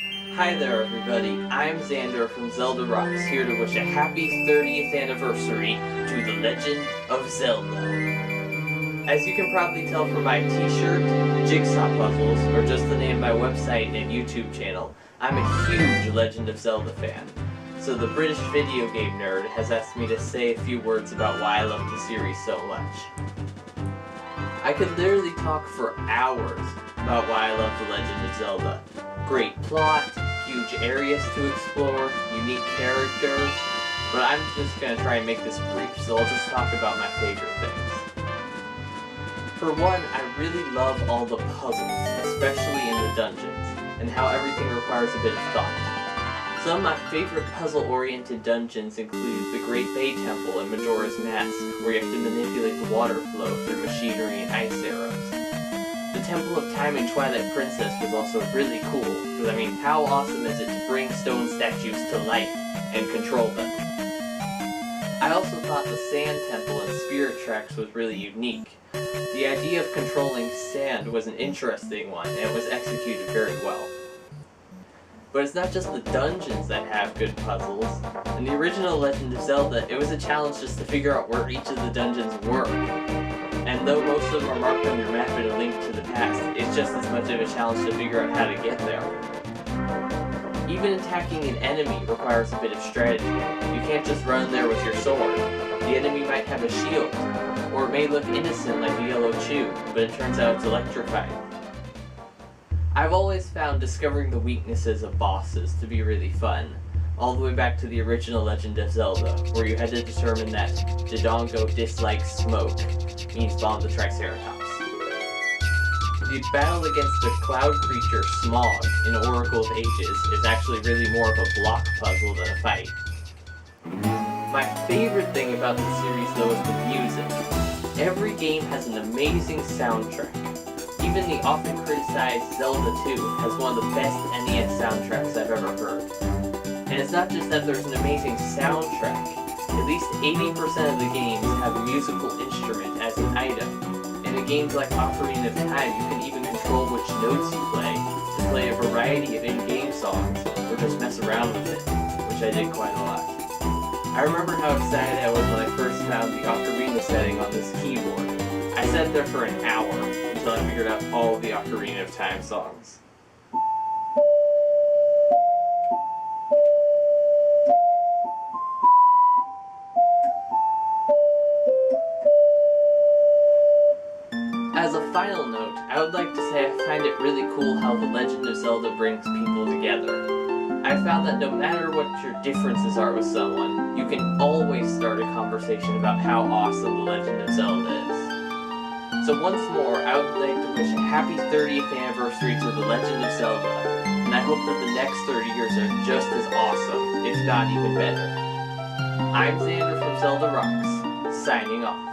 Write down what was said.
Hi there everybody, I'm Xander from Zelda Rocks, here to wish a happy 30th anniversary to The Legend of Zelda. As you can probably tell from my t-shirt, jigsaw puzzles, or just the name of my website and YouTube channel, I'm a huge Legend of Zelda fan. So the British video game nerd has asked me to say a few words about why I love the series so much. I could literally talk for hours about why I love The Legend of Zelda. Great plot, huge areas to explore, unique characters, but I'm just going to try and make this brief, so I'll just talk about my favorite things. For one, I really love all the puzzles, especially in the dungeons, and how everything requires a bit of thought. Some of my favorite puzzle-oriented dungeons include the Great Bay Temple in Majora's Mask, where you have to manipulate the water flow through machinery and ice arrows. The Temple of Time in Twilight Princess was also really cool, because I mean, how awesome is it to bring stone statues to life and control them? I also thought the Sand Temple in Spirit Tracks was really unique. The idea of controlling sand was an interesting one, and it was executed very well. But it's not just the dungeons that have good puzzles. In the original Legend of Zelda, it was a challenge just to figure out where each of the dungeons were. And though most of them are marked on your map in a link to the past, it's just as much of a challenge to figure out how to get there. Even attacking an enemy requires a bit of strategy. You can't just run there with your sword. The enemy might have a shield, or it may look innocent like a yellow chew, but it turns out it's electrified. I've always found discovering the weaknesses of bosses to be really fun, all the way back to the original Legend of Zelda, where you had to determine that Dodongo dislikes smoke means bomb the Triceratops. The battle against the cloud creature Smog in Oracle of Ages is actually really more of a block puzzle than a fight. My favorite thing about the series though is the music. Every game has an amazing soundtrack. Even the often criticized Zelda 2 has one of the best NES soundtracks I've ever heard. And it's not just that there's an amazing soundtrack. At least 80% of the games have a musical instrument as an item. And in games like Ocarina of Time, you can even control which notes you play to play a variety of in-game songs, or just mess around with it, which I did quite a lot. I remember how excited I was when I first found the Ocarina setting on this keyboard. I sat there for an hour until I figured out all of the Ocarina of Time songs. As a final note, I would like to say I find it really cool how The Legend of Zelda brings people together. I found that no matter what your differences are with someone, you can always start a conversation about how awesome The Legend of Zelda is. So once more, I would like to wish a happy 30th anniversary to The Legend of Zelda, and I hope that the next 30 years are just as awesome, if not even better. I'm Xander from Zelda Rocks, signing off.